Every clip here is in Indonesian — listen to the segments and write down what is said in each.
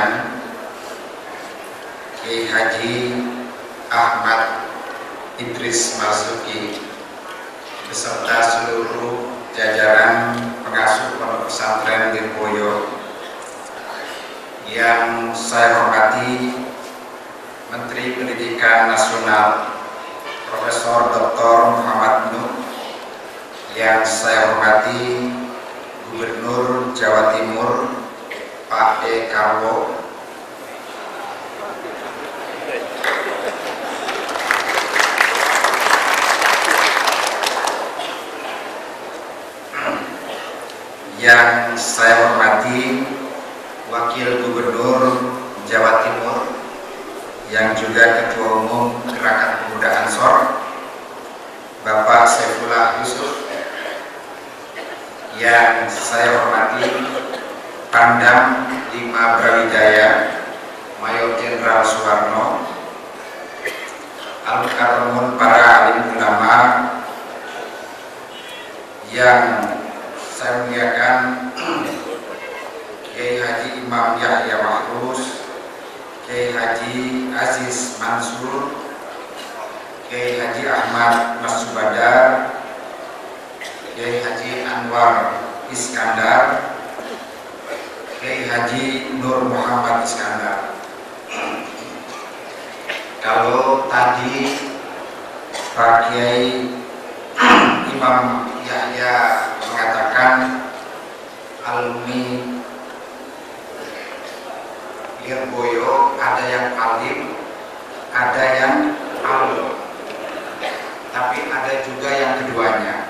sekalian, Kiai Haji Ahmad Idris Marzuki beserta seluruh jajaran pengasuh Pondok Pesantren Lirboyo yang saya hormati Menteri Pendidikan Nasional Profesor Dr. Muhammad Nuh, yang saya hormati Gubernur Jawa Timur Pak Dekarwo, yang saya hormati Wakil Gubernur Jawa Timur yang juga Ketua Umum Gerakan Pemuda Ansor Bapak Saifullah Yusuf, yang saya hormati Pangdam 5 Brawijaya Mayor Jenderal Suwarno, al-mukarramun para alim ulama yang saya muliakan, Kiai Haji Imam Yahya Mahrus, Kiai Haji Aziz Mansur, Kiai Haji Ahmad Masubadar, Kiai Haji Anwar Iskandar, Kiai Haji Nur Muhammad Iskandar. Kalau tadi Pak Kiai Imam Yahya mengatakan alumni Lirboyo ada yang alim, ada yang alum, tapi ada juga yang keduanya.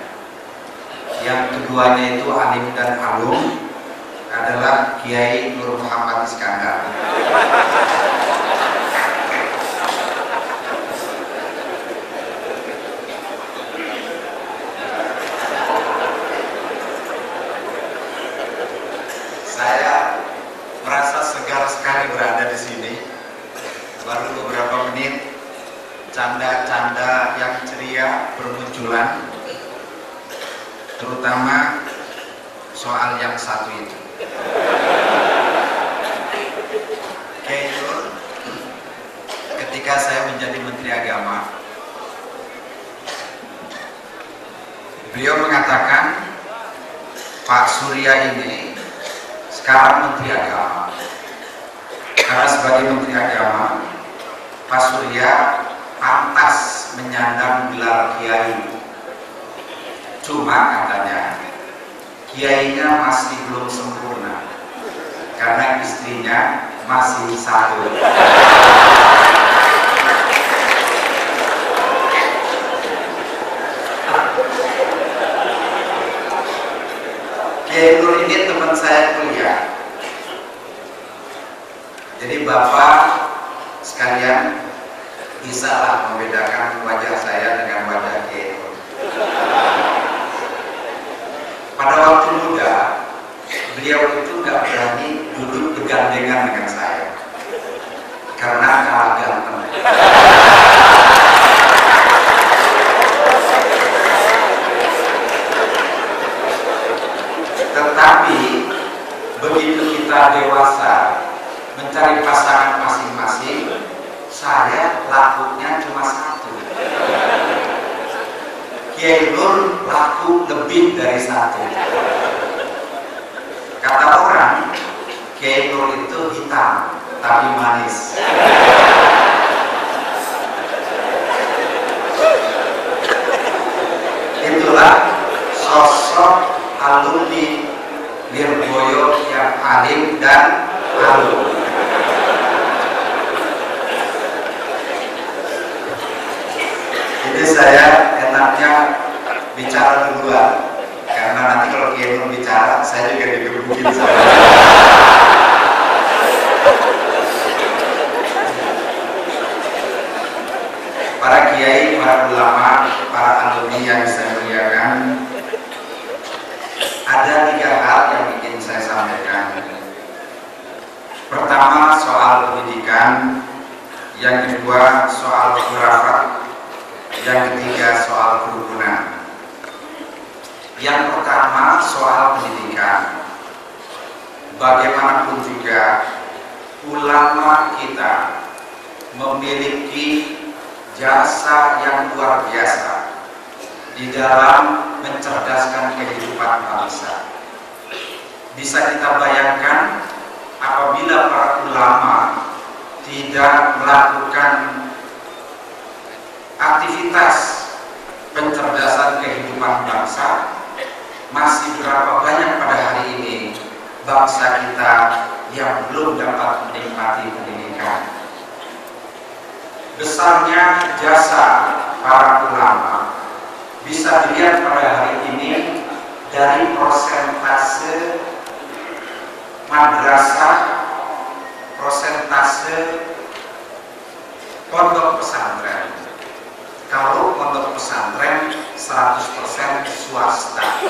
Yang keduanya itu alim dan alum adalah Kiai Nur Muhammad Iskandar. Saya merasa segar sekali berada di sini. Baru beberapa menit canda-canda yang ceria bermunculan, terutama soal yang satu itu. Kiai Nur, ketika saya menjadi Menteri Agama, beliau mengatakan Pak Surya ini sekarang Menteri Agama, karena sebagai Menteri Agama Pak Surya pantas menyandang gelar kiai. Cuma katanya kiainya masih belum sempurna karena istrinya masih satu. Kiai Nur ini teman saya kuliah. Jadi Bapak sekalian bisalah membedakan wajah saya dengan wajah Kiai Nur. Pada waktu muda, beliau itu nggak berani duduk bergandengan dengan saya karena kalah ganteng. Tetapi begitu kita dewasa mencari pasangan masing-masing, saya lakunya cuma satu. Kiai Nur laku lebih dari satu. Kata orang, Kiai Nur itu hitam tapi manis. Itulah sosok alumni Lirboyo yang alim dan alum. Jadi saya enaknya bicara duluan, karena nanti kalau Kiai Nur bicara, saya juga dikebukin sama. Para kiai, para ulama, para alumni yang saya muliakan, ada 3 hal yang ingin saya sampaikan. Pertama, soal pendidikan. Yang kedua, soal khurafat. Yang ketiga, soal kerukunan. Yang pertama, soal pendidikan. Bagaimanapun juga, ulama kita memiliki jasa yang luar biasa di dalam mencerdaskan kehidupan bangsa. Bisa kita bayangkan apabila para ulama tidak melakukan aktivitas pencerdasan kehidupan bangsa, masih berapa banyak pada hari ini bangsa kita yang belum dapat menikmati pendidikan. Besarnya jasa para ulama bisa dilihat pada hari ini dari persentase madrasah, persentase pondok pesantren. Kalau pondok pesantren 100% swasta,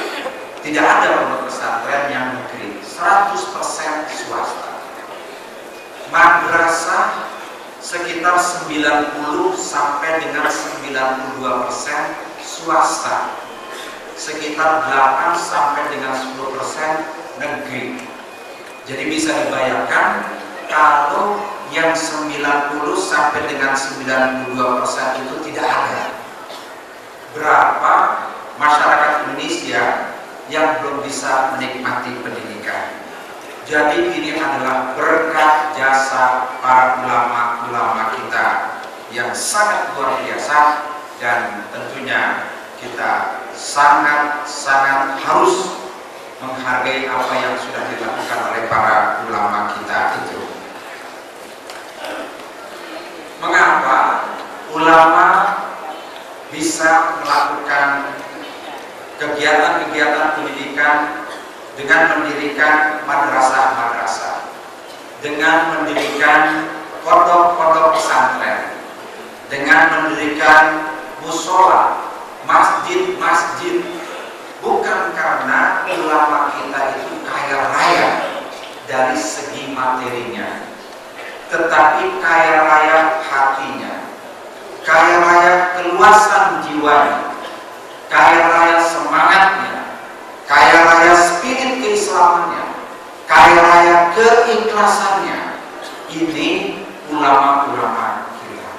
tidak ada pondok pesantren yang negeri, 100% swasta. Madrasah sekitar 90 sampai dengan 92% swasta, sekitar 8 sampai dengan 10% negeri. Jadi bisa dibayangkan kalau yang 90 sampai dengan 92% itu tidak ada, berapa masyarakat Indonesia yang belum bisa menikmati pendidikan. Jadi ini adalah berkat jasa para ulama-ulama kita yang sangat luar biasa, dan tentunya kita sangat-sangat harus menghargai apa yang sudah dilakukan oleh para ulama kita itu. Mengapa ulama bisa melakukan kegiatan-kegiatan pendidikan dengan mendirikan madrasah-madrasah, dengan mendirikan pondok-pondok pesantren, dengan mendirikan musola, masjid-masjid? Bukan karena ulama kita itu kaya raya dari segi materinya, tetapi kaya raya hatinya, kaya raya keluasan jiwanya, kaya raya semangatnya, kaya raya spirit keislamannya, kaya raya keikhlasannya. Ini ulama-ulama kita.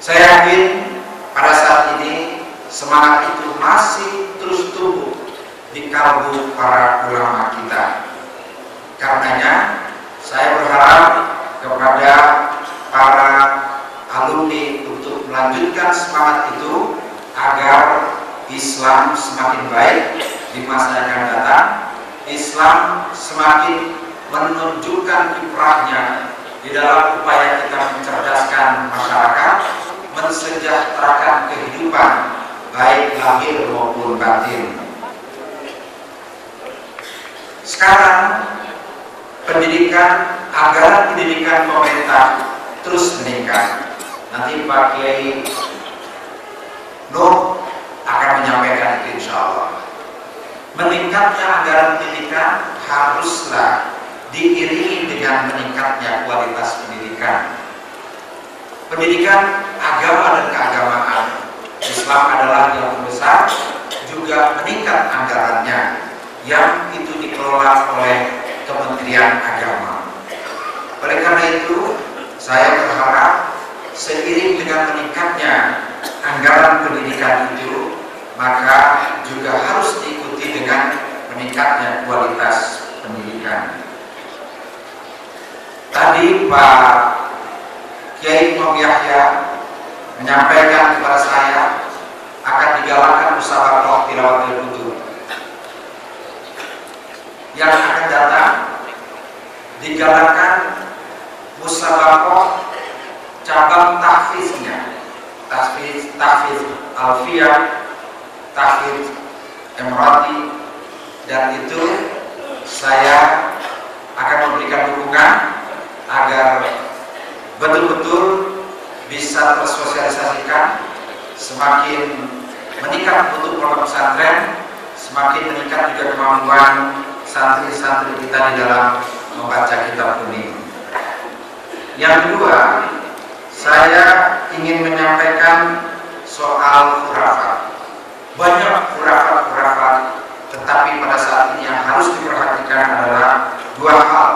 Saya yakin pada saat ini semangat itu masih terus tumbuh di kalbu para ulama kita. Karenanya saya berharap kepada para alumni untuk melanjutkan semangat itu agar Islam semakin baik di masa yang akan datang. Islam semakin menunjukkan kiprahnya di dalam upaya kita mencerdaskan masyarakat, mensejahterakan kehidupan baik lahir maupun batin. Sekarang pendidikan, anggaran pendidikan pemerintah terus meningkat. Nanti Pak Kiai Nur akan menyampaikan itu insya Allah. Meningkatnya anggaran pendidikan haruslah diiringi dengan meningkatnya kualitas pendidikan. Pendidikan agama dan keagamaan Islam adalah yang terbesar, juga meningkat anggarannya yang itu dikelola oleh Kementerian Agama. Oleh karena itu, saya berharap seiring dengan meningkatnya anggaran pendidikan itu, maka juga harus diikuti dengan meningkatnya kualitas pendidikan. Tadi Pak Kiai Imam Yahya menyampaikan kepada saya akan digalakkan musyawarah tilawatul Qur'an. Yang akan datang digalakkan musyawarah cabang tahfiznya, tahfiz alfiyah, tahfiz emirati, dan itu saya akan memberikan dukungan agar betul-betul bisa tersosialisasikan. Semakin meningkat untuk pondok pesantren, semakin meningkat juga kemampuan santri-santri kita di dalam membaca kitab kuning. Yang kedua, saya ingin menyampaikan soal khurafat. Banyak khurafat, tetapi pada saat ini yang harus diperhatikan adalah dua hal.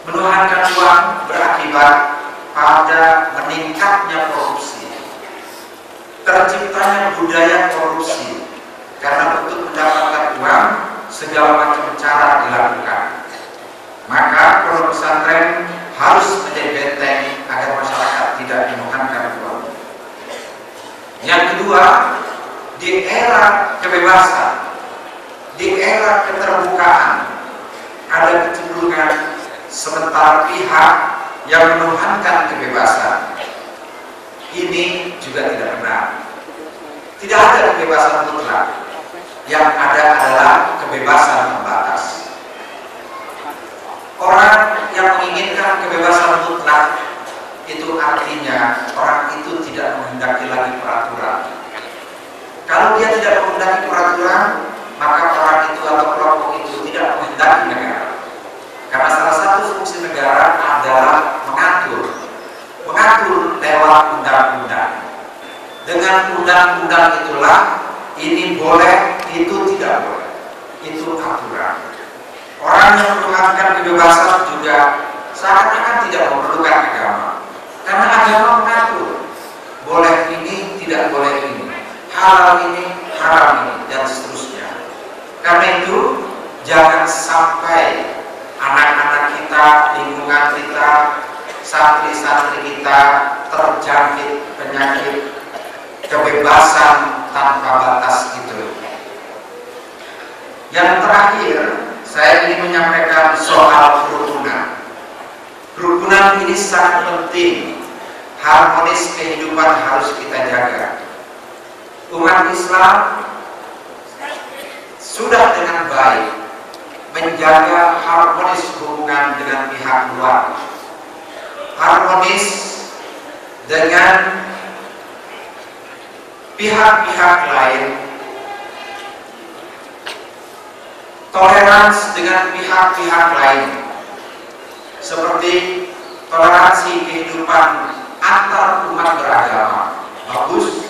Menuhankan uang berakibat pada meningkatnya korupsi, terciptanya budaya korupsi, karena untuk mendapatkan uang segala macam cara dilakukan. Maka pondok pesantren harus menjadi benteng agar masyarakat tidak menuhankan uang. Yang kedua, di era kebebasan, di era keterbukaan, ada kecenderungan sementara pihak yang menuhankan kebebasan. Ini juga tidak benar. Tidak ada kebebasan mutlak. Yang ada adalah kebebasan terbatas. Orang yang menginginkan kebebasan mutlak, itu artinya orang itu tidak menghendaki lagi peraturan. Kalau dia tidak menghendaki peraturan, maka orang itu atau kelompok itu tidak menghendaki negara. Karena salah satu fungsi negara adalah mengatur lewat undang-undang. Dengan undang-undang itulah ini boleh, itu tidak boleh. Itu aturan. Orang yang menuhankan kebebasan juga seakan-akan tidak memerlukan agama. Karena agama mengatur. Boleh ini, tidak boleh ini. Halal ini, haram ini, dan seterusnya. Karena itu, jangan sampai anak-anak kita, lingkungan kita, santri-santri kita terjangkit penyakit kebebasan tanpa batas itu. Yang terakhir, saya ingin menyampaikan soal kerukunan. Kerukunan ini sangat penting. Harmonis kehidupan harus kita jaga. Umat Islam sudah dengan baik menjaga harmonis hubungan dengan pihak luar, harmonis dengan pihak-pihak lain, toleransi dengan pihak-pihak lain, seperti toleransi kehidupan antar umat beragama, bagus.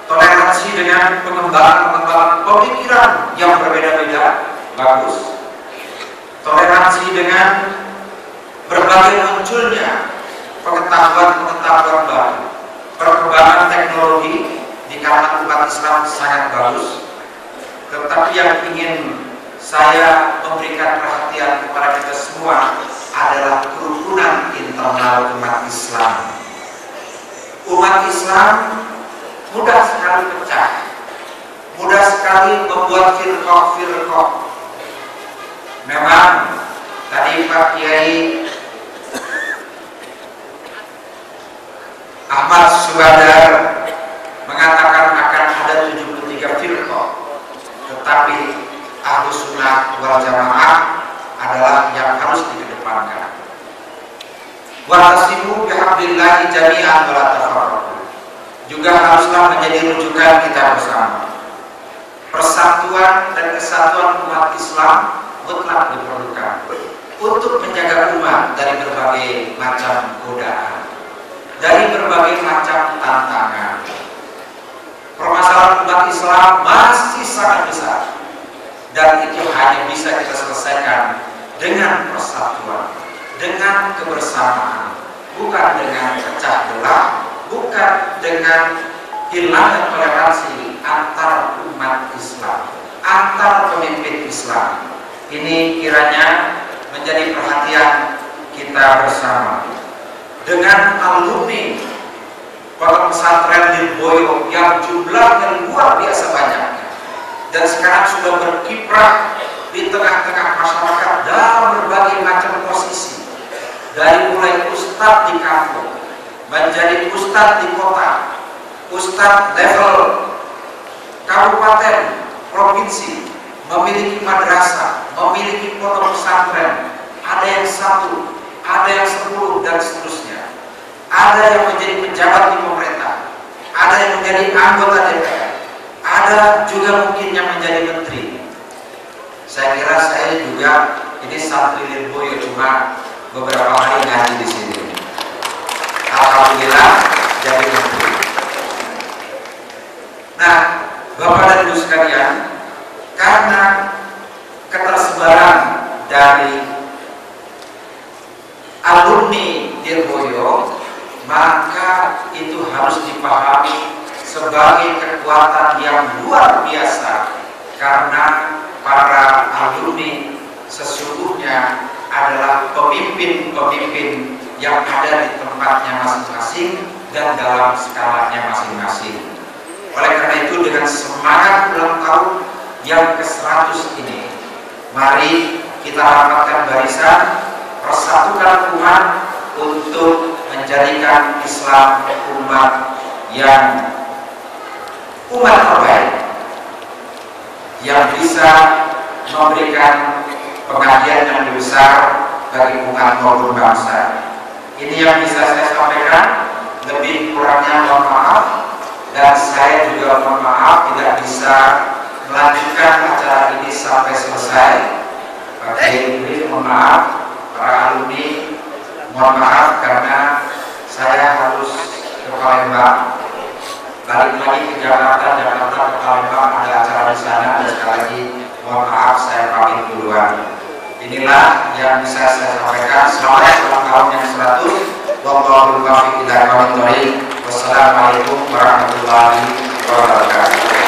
Toleransi dengan pengembangan pemikiran yang berbeda-beda, bagus. Toleransi dengan berbagai munculnya pengetahuan-pengetahuan baru, perkembangan teknologi di kalangan umat Islam sangat bagus. Tetapi yang ingin saya memberikan perhatian kepada kita semua adalah kerukunan internal umat Islam. Umat Islam mudah sekali pecah, mudah sekali membuat firqah-firqah. Memang tadi Pak Kiai Ahmad Subadar mengatakan akan ada 73 firqah, tetapi Ahlus Sunnah wal Jamaah adalah yang harus dikedepankan. Wa'tasimu bihablillahi jami'an wa la tafarraqu. Juga haruslah menjadi rujukan kita bersama. Persatuan dan kesatuan umat Islam mutlak diperlukan untuk menjaga umat dari berbagai macam godaan, dari berbagai macam tantangan. Permasalahan umat Islam masih sangat besar, dan itu hanya bisa kita selesaikan dengan persatuan, dengan kebersamaan, bukan dengan pecah belah, bukan dengan hilangnya toleransi antar umat Islam, antar pemimpin Islam. Ini kiranya menjadi perhatian kita bersama. Dengan alumni Pondok Pesantren Lirboyo yang jumlahnya luar biasa banyaknya, dan sekarang sudah berkiprah di tengah-tengah masyarakat dalam berbagai macam posisi, dari mulai ustadz di kampung menjadi ustadz di kota, ustadz level kabupaten, provinsi, memiliki madrasah, memiliki pondok pesantren, ada yang 1, ada yang 10, dan seterusnya. Ada yang menjadi pejabat di pemerintah, ada yang menjadi anggota DPR, ada juga mungkin yang menjadi menteri. Saya kira saya juga ini santri Lirboyo cuma beberapa hari ngaji di sini. Alhamdulillah jadi menteri. Nah, Bapak dan Ibu sekalian, karena ketersebaran dari alumni Dirboyo, maka itu harus dipahami sebagai kekuatan yang luar biasa, karena para alumni sesungguhnya adalah pemimpin-pemimpin yang ada di tempatnya masing-masing dan dalam skalanya masing-masing. Oleh karena itu, dengan semangat ulang tahun yang ke-100 ini, mari kita rapatkan barisan, persatukan umat untuk menjadikan Islam umat terbaik yang bisa memberikan pengabdian yang lebih besar bagi umat maupun bangsa. Ini yang bisa saya sampaikan. Lebih kurangnya mohon maaf, dan saya juga mohon maaf tidak bisa melanjutkan acara ini sampai selesai. Jadi mohon maaf, para alumni mohon maaf karena saya harus ke Palembang, balik lagi ke Jakarta ke Palembang, ada acara di sana, dan sekali lagi mohon maaf saya pamit duluan. Inilah yang bisa saya sampaikan. Selamat ulang tahun yang 100. Wassalamualaikum warahmatullahi wabarakatuh.